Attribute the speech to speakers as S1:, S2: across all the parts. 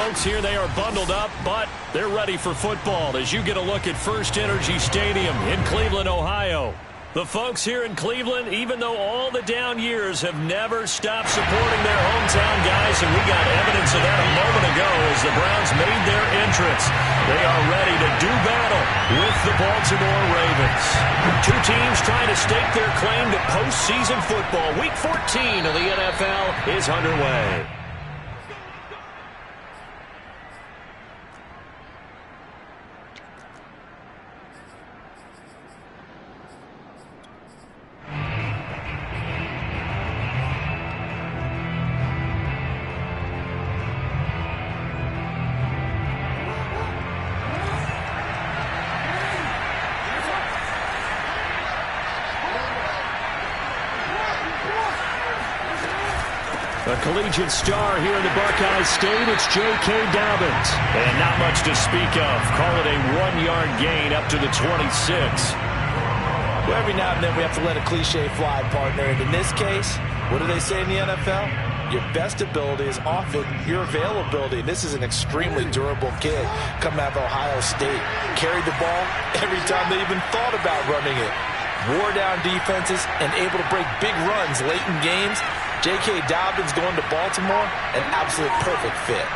S1: folks here, they are bundled up, but they're ready for football as you get a look at First Energy Stadium in Cleveland, Ohio. The folks here in Cleveland, even though all the down years, have never stopped supporting their hometown guys, and we got evidence of that a moment ago as the Browns made their entrance. They are ready to do battle with the Baltimore Ravens. Two teams trying to stake their claim to postseason football. Week 14 of the NFL is underway. A collegiate star here in the Buckeye State, it's J.K. Dobbins. And not much to speak of. Call it a 1-yard gain up to the 26.
S2: Well, every now and then we have to let a cliche fly, partner. And in this case, what do they say in the NFL? Your best ability is often your availability. And this is an extremely durable kid coming out of Ohio State. Carried the ball every time they even thought about running it. Wore down defenses and able to break big runs late in games. J.K. Dobbins going to Baltimore, an absolute perfect fit.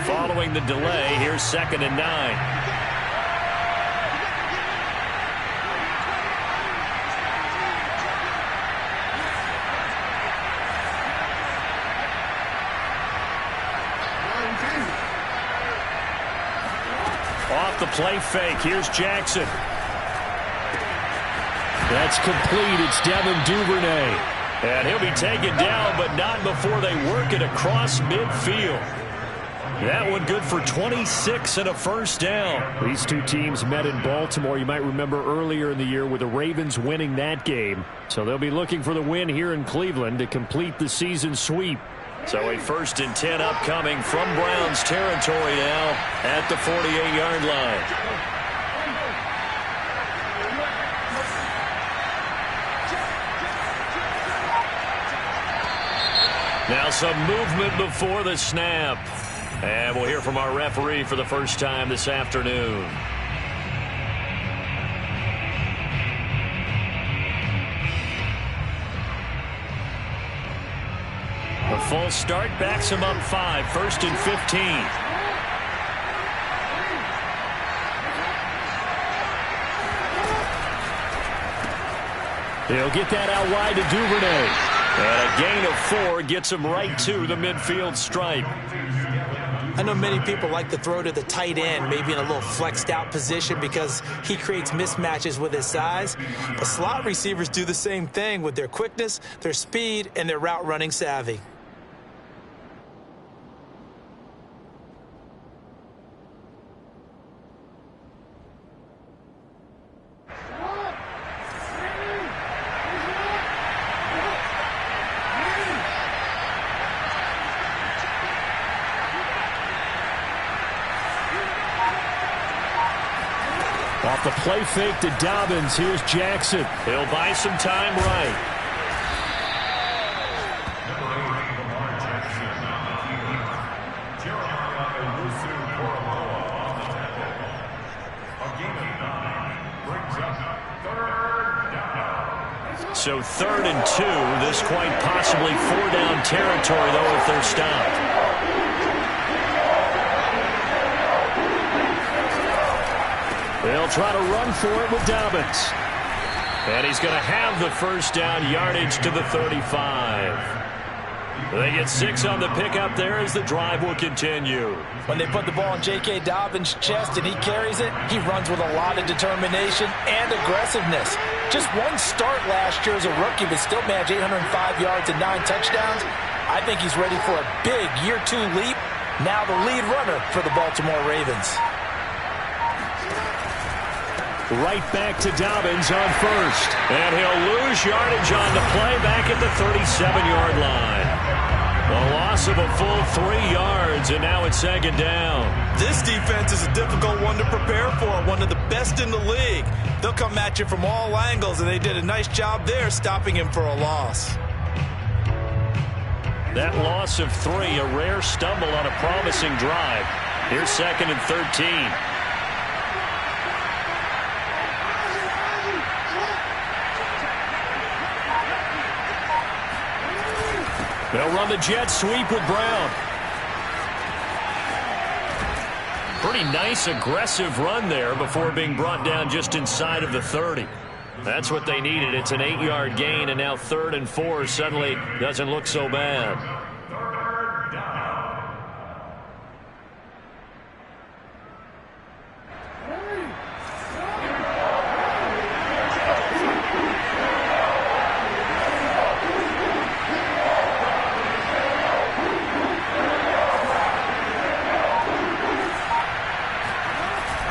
S2: Following the delay, here's 2nd and 9. Off the play fake, here's Jackson. That's complete, it's Devin Duvernay. And he'll be taken down, but not before they work it across midfield. That one good for 26 and a first down. These two teams met in Baltimore. You might remember earlier in the year with the Ravens winning that game. So they'll be looking for the win here in Cleveland to complete the season sweep. So a 1st and 10 upcoming from Browns territory now at the 48-yard line. Now some movement before the snap. And we'll hear from our referee for the first time this afternoon. A full start backs him up 5, 1st and 15. He'll get that out wide to Duvernay. And a gain of 4 gets him right to the midfield stripe. I know many people like to throw to the tight end, maybe in a little flexed out position because he creates mismatches with his size. But slot receivers do the same thing with their quickness, their speed, and their route running savvy.
S1: Off the play fake to Dobbins. Here's Jackson. He'll buy some time right. So 3rd and 2. This quite possibly 4-down territory, though, if they're stopped. They'll try to run for it with Dobbins. And he's going to have the first down, yardage to the 35. They get 6 on the pickup there as the drive will continue.
S3: When they put the ball in J.K. Dobbins' chest and he carries it, he runs with a lot of determination and aggressiveness. Just one start last year as a rookie, but still managed 805 yards and 9 touchdowns. I think he's ready for a big year 2 leap. Now the lead runner for the Baltimore Ravens.
S1: Right back to Dobbins on first. And he'll lose yardage on the play back at the 37-yard line. A loss of a full 3 yards, and now it's second down.
S3: This defense is a difficult one to prepare for, one of the best in the league. They'll come at you from all angles, and they did a nice job there stopping him for a loss.
S1: That loss of 3, a rare stumble on a promising drive. Here's 2nd and 13. They'll run the jet sweep with Brown. Pretty nice, aggressive run there before being brought down just inside of the 30. That's what they needed. It's an 8-yard gain, and now 3rd and 4 suddenly doesn't look so bad.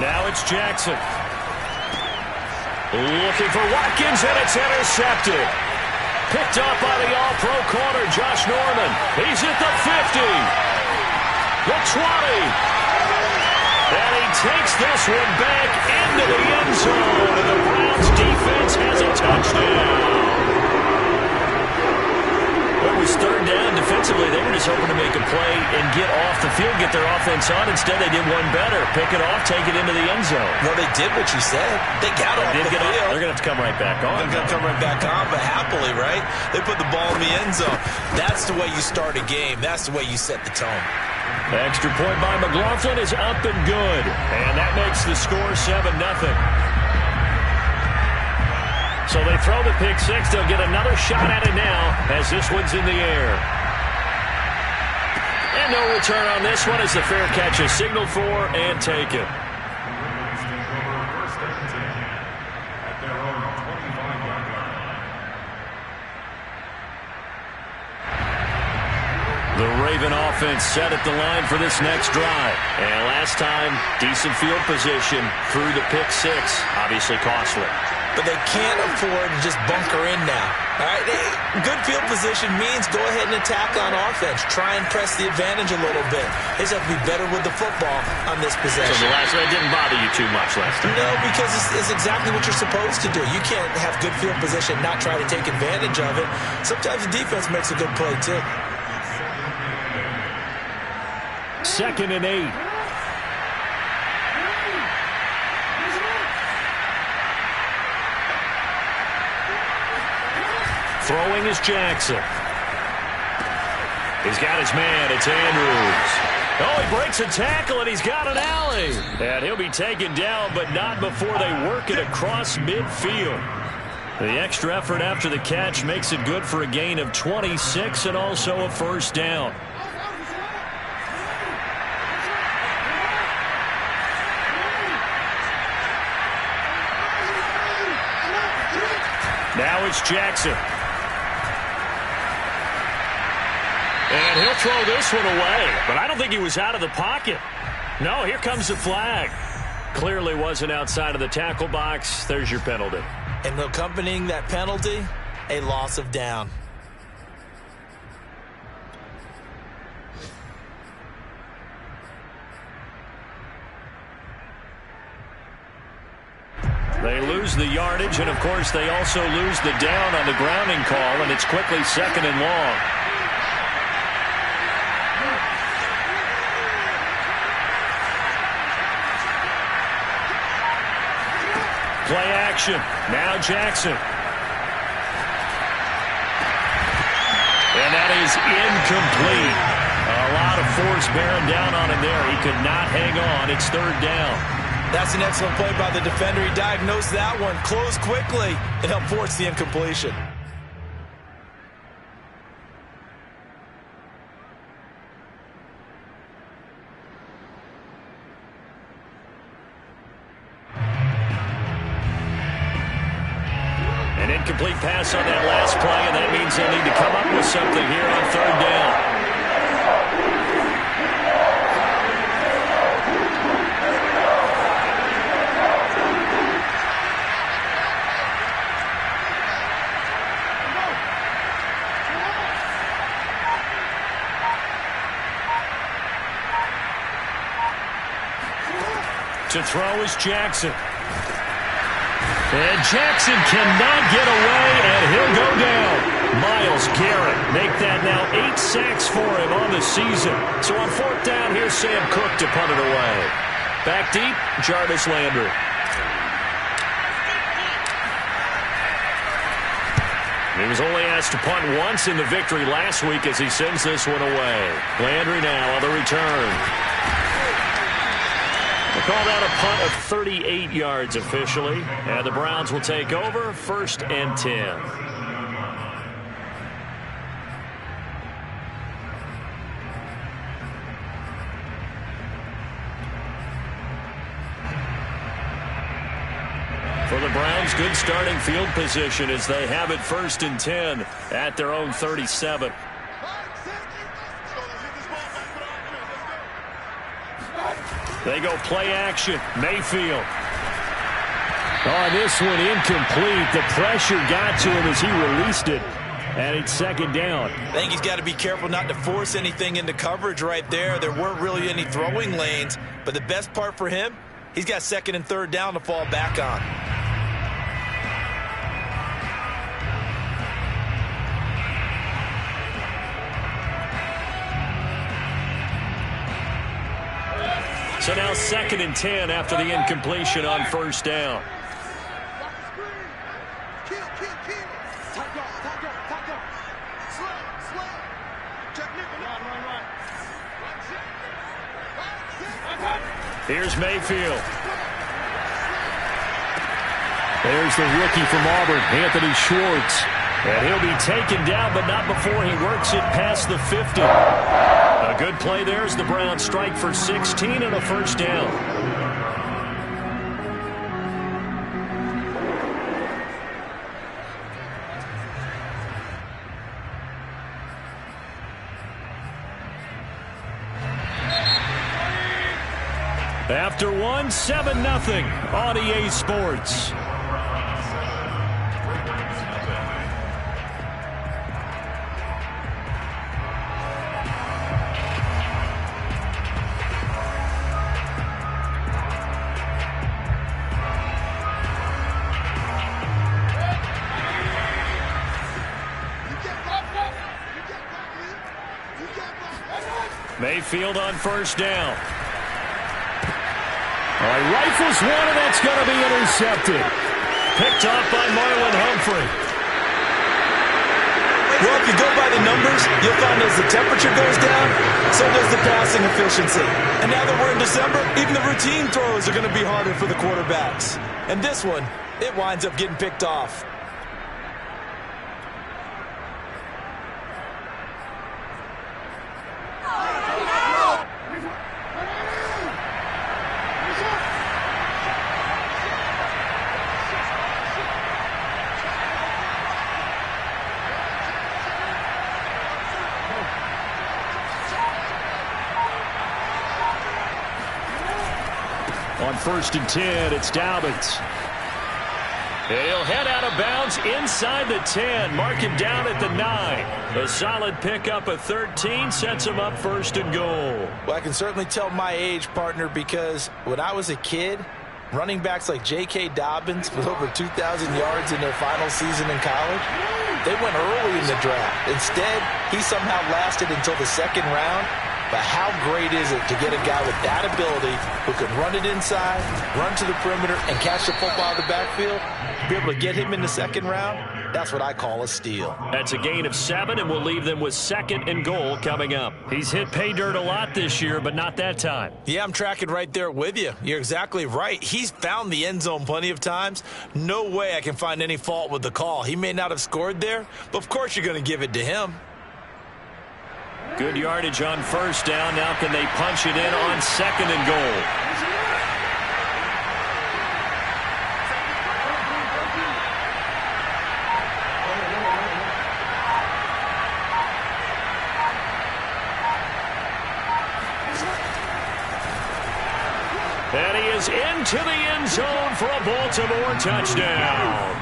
S1: Now it's Jackson. Looking for Watkins, and it's intercepted. Picked up by the all-pro corner, Josh Norman. He's at the 50. The 20. And he takes this one back into the end zone. And the Browns defense has a touchdown. It was 3rd down. Defensively, they were just hoping to make a play and get off the field, get their offense on. Instead, they did one better. Pick it off, take it into the end zone.
S3: Well, they did what you said. They got off the field.
S1: They're going to have to come right back on.
S3: They're going to come right back on, but happily, right? They put the ball in the end zone. That's the way you start a game. That's the way you set the tone.
S1: Extra point by McLaughlin is up and good. And that makes the score 7-0. So they throw the pick 6. They'll get another shot at it now as this one's in the air. And no return on this one as the fair catch is signaled for and taken. The Raven offense set at the line for this next drive. And last time, decent field position through the pick 6. Obviously costly.
S3: But they can't afford to just bunker in now. All right, good field position means go ahead and attack on offense. Try and press the advantage a little bit. They just have to be better with the football on this possession.
S1: So the last one didn't bother you too much last time?
S3: No, because it's exactly what you're supposed to do. You can't have good field position, not try to take advantage of it. Sometimes the defense makes a good play, too.
S1: 2nd and 8. Throwing is Jackson. He's got his man. It's Andrews. Oh, he breaks a tackle, and he's got an alley. And he'll be taken down, but not before they work it across midfield. The extra effort after the catch makes it good for a gain of 26 and also a first down. Now it's Jackson. And he'll throw this one away. But I don't think he was out of the pocket. No, here comes the flag. Clearly wasn't outside of the tackle box. There's your penalty.
S3: And accompanying that penalty, a loss of down.
S1: They lose the yardage, and of course they also lose the down on the grounding call, and it's quickly 2nd and long. Play action. Now Jackson. And that is incomplete. A lot of force bearing down on him there. He could not hang on. It's 3rd down.
S3: That's an excellent play by the defender. He diagnosed that one, closed quickly, and helped force the incompletion.
S1: An incomplete pass on that last play, and that means they'll need to come up with something here on third down. To throw is Jackson. And Jackson cannot get away, and he'll go down. Myles Garrett make that now 8 sacks for him on the season. So on fourth down, here's Sam Cook to punt it away. Back deep, Jarvis Landry. He was only asked to punt once in the victory last week as he sends this one away. Landry now on the return. They call that a punt of 38 yards officially, and the Browns will take over 1st and 10. For the Browns, good starting field position as they have it 1st and 10 at their own 37. They go play action. Mayfield. On this one, incomplete. The pressure got to him as he released it. And it's 2nd down.
S3: I think he's got to be careful not to force anything into coverage right there. There weren't really any throwing lanes. But the best part for him, he's got 2nd and 3rd down to fall back on.
S1: So now 2nd and 10 after the incompletion on 1st down. Here's Mayfield. There's the rookie from Auburn, Anthony Schwartz. And he'll be taken down, but not before he works it past the 50. A good play there as the Browns strike for 16 and a 1st down. After one, 7-0 on EA Sports. Mayfield on 1st down. All right, rifles one, and that's going to be intercepted. Picked off by Marlon Humphrey.
S3: Well, if you go by the numbers, you'll find as the temperature goes down, so does the passing efficiency. And now that we're in December, even the routine throws are going to be harder for the quarterbacks. And this one, it winds up getting picked off.
S1: On 1st and 10, it's Dobbins. He'll head out of bounds inside the 10, mark him down at the 9. A solid pickup of 13 sets him up 1st and goal.
S3: Well, I can certainly tell my age, partner, because when I was a kid, running backs like J.K. Dobbins with over 2,000 yards in their final season in college, they went early in the draft. Instead, he somehow lasted until the 2nd round. But how great is it to get a guy with that ability who can run it inside, run to the perimeter, and catch the football in the backfield? To be able to get him in the second round, that's what I call a steal.
S1: That's a gain of 7, and we'll leave them with 2nd and goal coming up. He's hit pay dirt a lot this year, but not that time.
S3: Yeah, I'm tracking right there with you. You're exactly right. He's found the end zone plenty of times. No way I can find any fault with the call. He may not have scored there, but of course you're going to give it to him.
S1: Good yardage on first down. Now can they punch it in on 2nd and goal? And he is into the end zone for a Baltimore touchdown.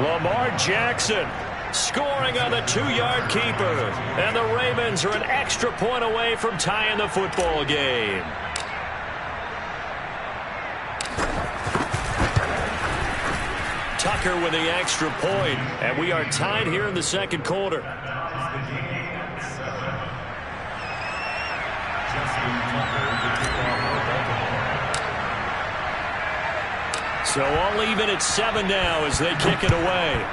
S1: Lamar Jackson scoring on the 2-yard keeper. And the Ravens are an extra point away from tying the football game. Tucker with the extra point. And we are tied here in the second quarter. So all even at 7 now as they kick it away.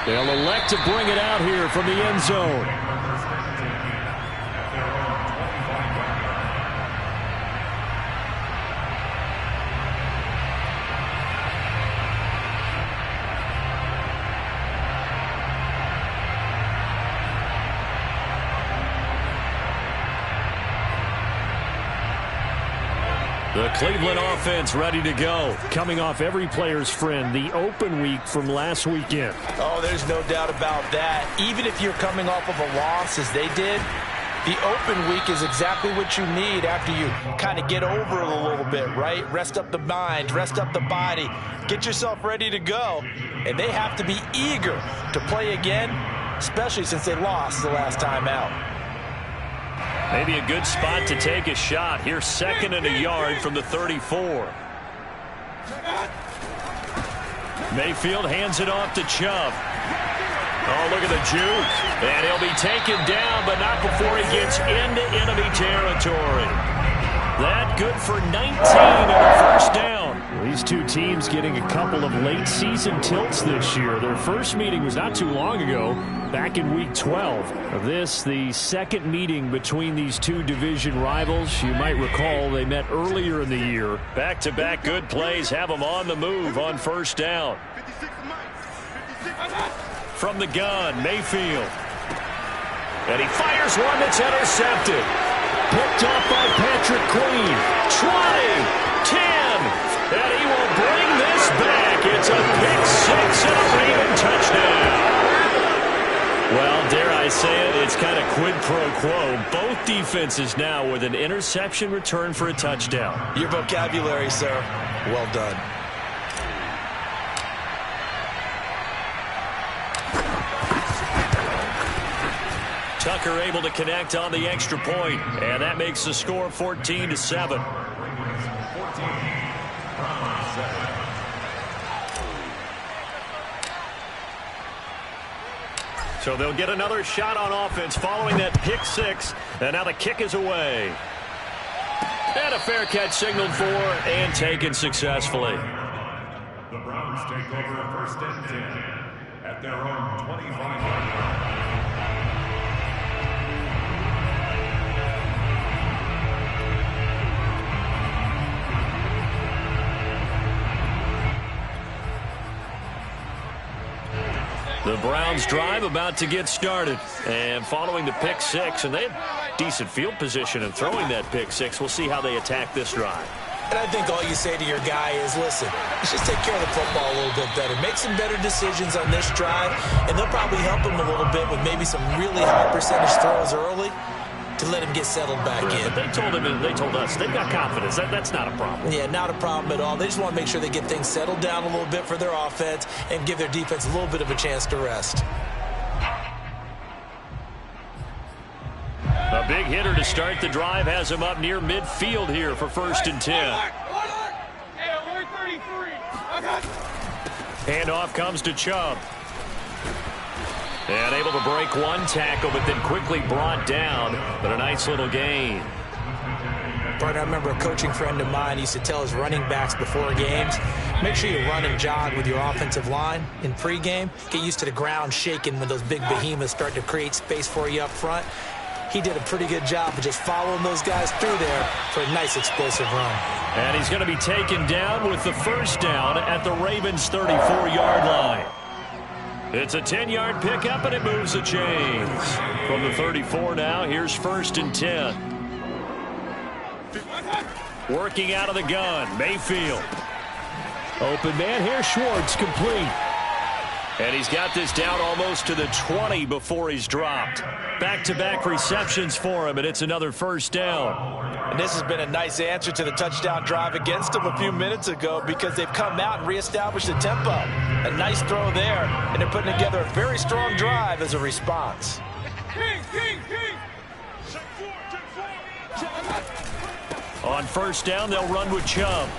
S1: They'll elect to bring it out here from the end zone. The Cleveland offense ready to go. Coming off every player's friend, the open week from last weekend.
S3: Oh, there's no doubt about that. Even if you're coming off of a loss as they did, the open week is exactly what you need after you kind of get over it a little bit, right? Rest up the mind, rest up the body, get yourself ready to go. And they have to be eager to play again, especially since they lost the last time out.
S1: Maybe a good spot to take a shot. Here's 2nd and a yard from the 34. Mayfield hands it off to Chubb. Oh, look at the juke. And he'll be taken down, but not before he gets into enemy territory. That good for 19 and a first down.
S2: These two teams getting a couple of late season tilts this year. Their first meeting was not too long ago, back in week 12. This, the second meeting between these two division rivals. You might recall they met earlier in the year.
S1: Back-to-back good plays have them on the move on first down. From the gun, Mayfield. And he fires one that's intercepted. Picked up by Patrick Queen. 20, 10. And he will bring this back. It's a pick 6 and a Raven touchdown. Well, dare I say it, it's kind of quid pro quo. Both defenses now with an interception return for a touchdown.
S3: Your vocabulary, sir. Well done.
S1: Tucker able to connect on the extra point, and that makes the score 14-7. So they'll get another shot on offense following that pick 6, and now the kick is away. And a fair catch signaled for and taken successfully.
S4: The Browns take over first and 10 at their own 25-yard line.
S1: The Browns drive about to get started. And following the pick 6, and they have decent field position in throwing that pick 6. We'll see how they attack this drive.
S3: And I think all you say to your guy is, listen, let's just take care of the football a little bit better. Make some better decisions on this drive, and they'll probably help him a little bit with maybe some really high percentage throws early to let him get settled back in.
S1: But they told him, and they told us, they've got confidence. That's not a problem.
S3: Yeah, not a problem at all. They just want to make sure they get things settled down a little bit for their offense and give their defense a little bit of a chance to rest.
S1: A big hitter to start the drive has him up near midfield here for first and 10. Handoff comes to Chubb. And able to break one tackle, but then quickly brought down. But a nice little gain.
S3: Partner, I remember a coaching friend of mine used to tell his running backs before games, make sure you run and jog with your offensive line in pregame. Get used to the ground shaking when those big behemoths start to create space for you up front. He did a pretty good job of just following those guys through there for a nice explosive run.
S1: And he's going to be taken down with the first down at the Ravens' 34-yard line. It's a 10-yard pickup, and it moves the chains. From the 34 now, here's 1st and 10. Working out of the gun, Mayfield. Open man here, Schwartz, complete. And he's got this down almost to the 20 before he's dropped. Back-to-back receptions for him, and it's another first down.
S3: And this has been a nice answer to the touchdown drive against them a few minutes ago because they've come out and reestablished the tempo. A nice throw there, and they're putting together a very strong drive as a response.
S1: On first down, they'll run with Chubb.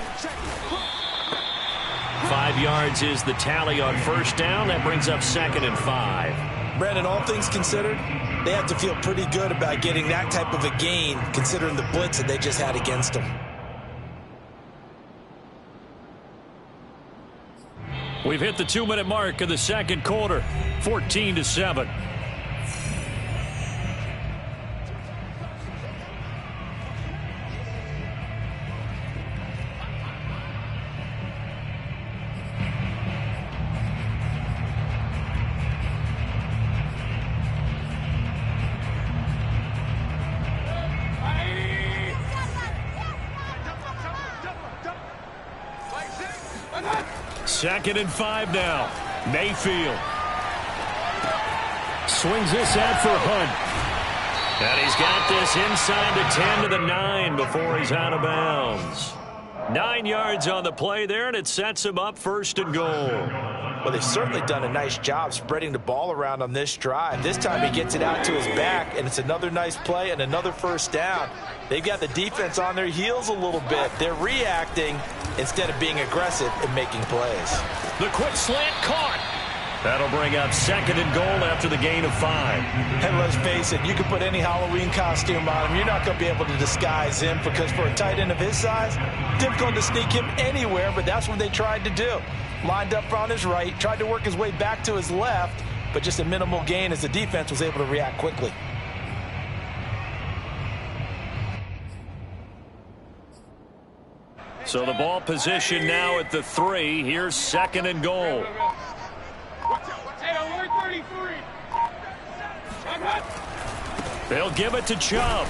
S1: 5 yards is the tally on first down. That brings up 2nd and 5.
S3: Brandon, all things considered, they have to feel pretty good about getting that type of a gain considering the blitz that they just had against them.
S1: We've hit the 2-minute mark of the second quarter, 14-7. Second and 5 now. Mayfield swings this out for Hunt. And he's got this inside the 10 to the 9 before he's out of bounds. 9 yards on the play there, and it sets him up 1st and goal.
S3: Well, they've certainly done a nice job spreading the ball around on this drive. This time he gets it out to his back, and it's another nice play and another first down. They've got the defense on their heels a little bit. They're reacting instead of being aggressive and making plays.
S1: The quick slant caught. That'll bring up 2nd and goal after the gain of 5.
S3: And let's face it, you can put any Halloween costume on him. You're not going to be able to disguise him because for a tight end of his size, difficult to sneak him anywhere, but that's what they tried to do. Lined up on his right, tried to work his way back to his left, but just a minimal gain as the defense was able to react quickly.
S1: So the ball position now at the 3. Here's 2nd and goal. They'll give it to Chubb.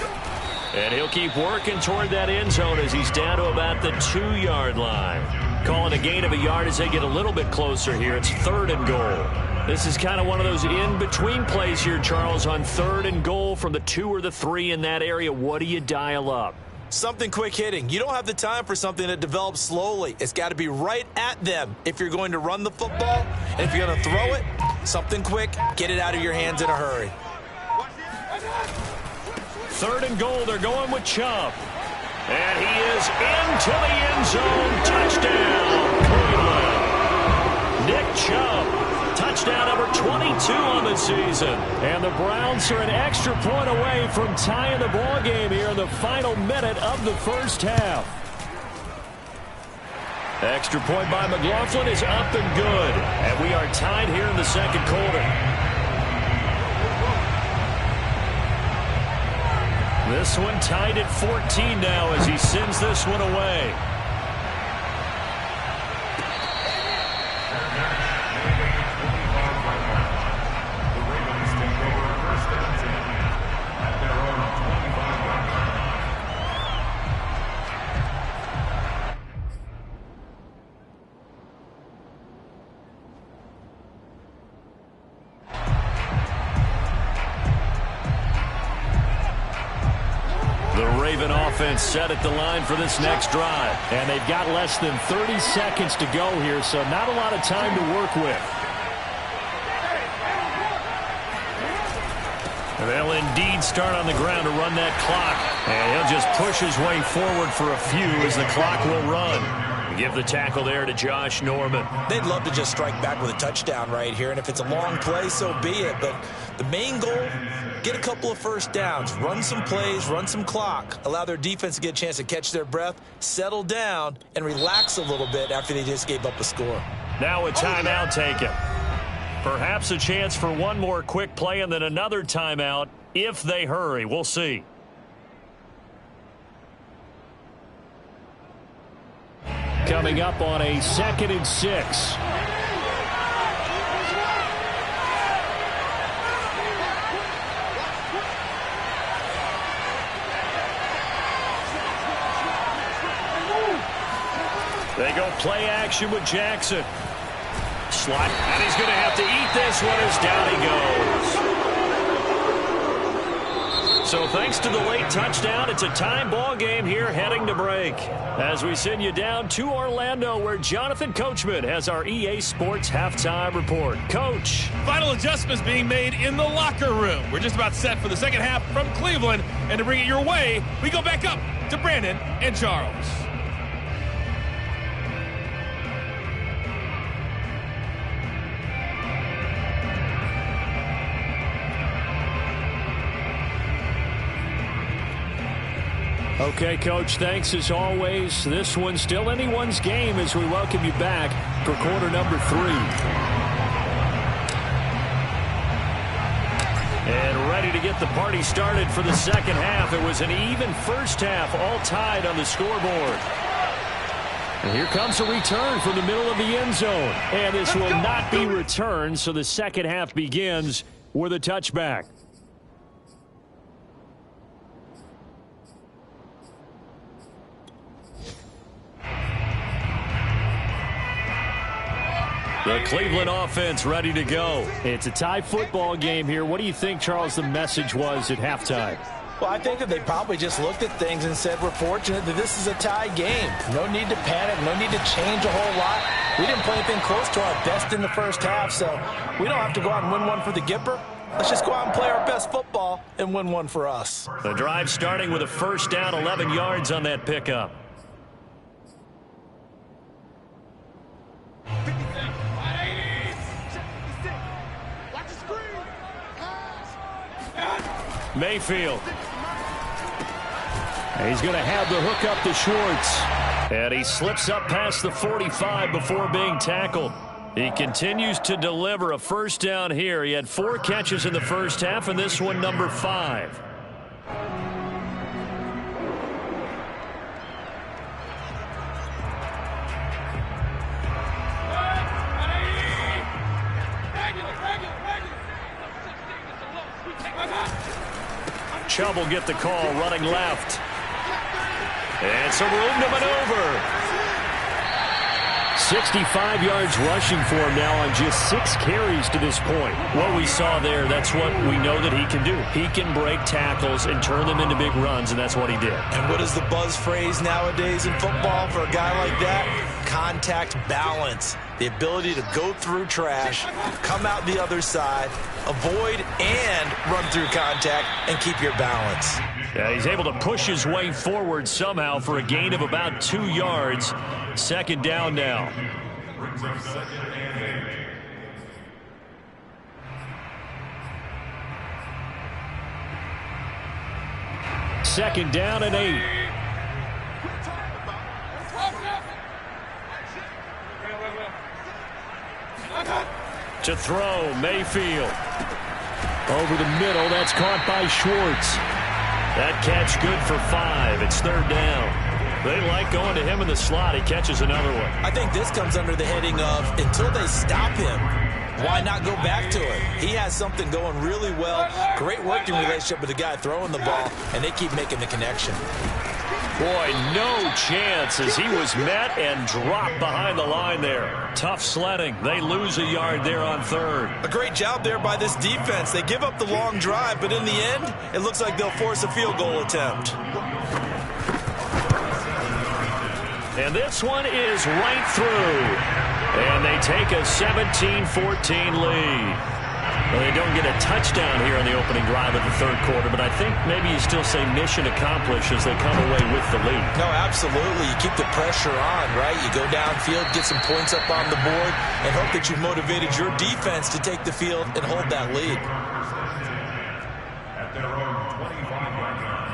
S1: And he'll keep working toward that end zone as he's down to about the 2-yard line. Calling a gain of a yard as they get a little bit closer here. It's 3rd and goal. This is kind of one of those in-between plays here, Charles, on 3rd and goal from the 2 or the 3 in that area. What do you dial up?
S3: Something quick hitting. You don't have the time for something that develops slowly. It's got to be right at them if you're going to run the football. And if you're going to throw it, something quick, get it out of your hands in a hurry.
S1: 3rd and goal, they're going with Chubb. And he is into the end zone. Touchdown, Cleveland. Nick Chubb. Touchdown number 22 on the season. And the Browns are an extra point away from tying the ball game here in the final minute of the first half. Extra point by McLaughlin is up and good. And we are tied here in the second quarter. This one tied at 14 now as he sends this one away. Set at the line for this next drive. And they've got less than 30 seconds to go here, so not a lot of time to work with. They'll indeed start on the ground to run that clock. And he'll just push his way forward for a few as the clock will run. Give the tackle there to Josh Norman.
S3: They'd love to just strike back with a touchdown right here, and if it's a long play, so be it. But the main goal, get a couple of first downs, run some plays, run some clock, allow their defense to get a chance to catch their breath, settle down, and relax a little bit after they just gave up a score.
S1: Now a timeout taken. Perhaps a chance for one more quick play and then another timeout if they hurry. We'll see. Coming up on a 2nd and 6. They go play action with Jackson. Slot, and he's going to have to eat this one as down he goes. So thanks to the late touchdown, it's a time ball game here heading to break. As we send you down to Orlando, where Jonathan Coachman has our EA Sports halftime report. Coach.
S5: Final adjustments being made in the locker room. We're just about set for the second half from Cleveland. And to bring it your way, we go back up to Brandon and Charles.
S1: Okay, Coach, thanks as always. This one's still anyone's game as we welcome you back for quarter number 3. And ready to get the party started for the second half. It was an even first half, all tied on the scoreboard. And here comes a return from the middle of the end zone. And this will not be returned, so the second half begins with a touchback. The Cleveland offense ready to go. It's a tie football game here. What do you think, Charles, the message was at halftime?
S3: Well, I think that they probably just looked at things and said, we're fortunate that this is a tie game. No need to panic, no need to change a whole lot. We didn't play anything close to our best in the first half, so we don't have to go out and win one for the Gipper. Let's just go out and play our best football and win one for us.
S1: The drive starting with a first down, 11 yards on that pickup. Mayfield. And he's going to have the hook up to Schwartz. And he slips up past the 45 before being tackled. He continues to deliver a first down here. He had 4 catches in the first half, and this one number 5. Chubb will get the call, running left. And some room to maneuver. 65 yards rushing for him now on just 6 carries to this point. What we saw there, that's what we know that he can do. He can break tackles and turn them into big runs, and that's what he did.
S3: And what is the buzz phrase nowadays in football for a guy like that? Contact balance. The ability to go through trash, come out the other side, avoid and run through contact, and keep your balance.
S1: Yeah, he's able to push his way forward somehow for a gain of about 2 yards. Second down now. Second down and 8. To throw, Mayfield. Over the middle, that's caught by Schwartz. That catch good for 5. It's third down. They like going to him in the slot. He catches another one.
S3: I think this comes under the heading of until they stop him, why not go back to it? He has something going really well. Great working relationship with the guy throwing the ball, and they keep making the connection.
S1: Boy, no chance as he was met and dropped behind the line there. Tough sledding. They lose a yard there on third.
S3: A great job there by this defense. They give up the long drive, but in the end, it looks like they'll force a field goal attempt.
S1: And this one is right through. And they take a 17-14 lead. Well, they don't get a touchdown here in the opening drive of the third quarter, but I think maybe you still say mission accomplished as they come away with the lead.
S3: No, absolutely. You keep the pressure on, right? You go downfield, get some points up on the board, and hope that you've motivated your defense to take the field and hold that lead.
S4: At their own 25-yard line.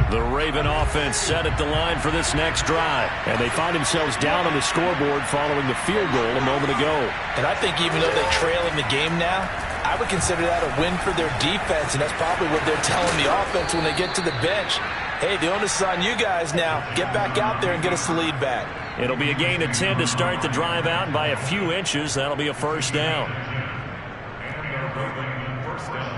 S1: The Raven offense set at the line for this next drive. And they find themselves down on the scoreboard following the field goal a moment ago.
S3: And I think even though they trail in the game now, I would consider that a win for their defense, and that's probably what they're telling the offense when they get to the bench. Hey, the onus is on you guys now. Get back out there and get us the lead back.
S1: It'll be a gain of 10 to start the drive out, and by a few inches, that'll be a first down.
S4: And they're moving first down.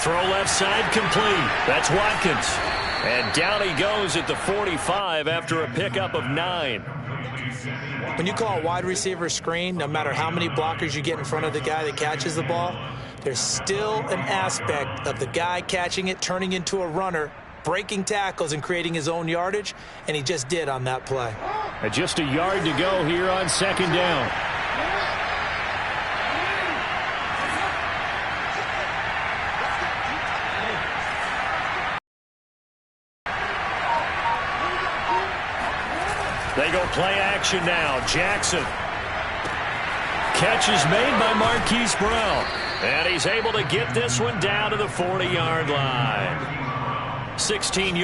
S1: Throw left side complete. That's Watkins. And down he goes at the 45 after a pickup of 9.
S3: When you call a wide receiver screen, no matter how many blockers you get in front of the guy that catches the ball, there's still an aspect of the guy catching it, turning into a runner, breaking tackles and creating his own yardage, and he just did on that play.
S1: And just a yard to go here on second down. They go play action now. Jackson. Catch is made by Marquise Brown. And he's able to get this one down to the 40-yard line. 16 yards.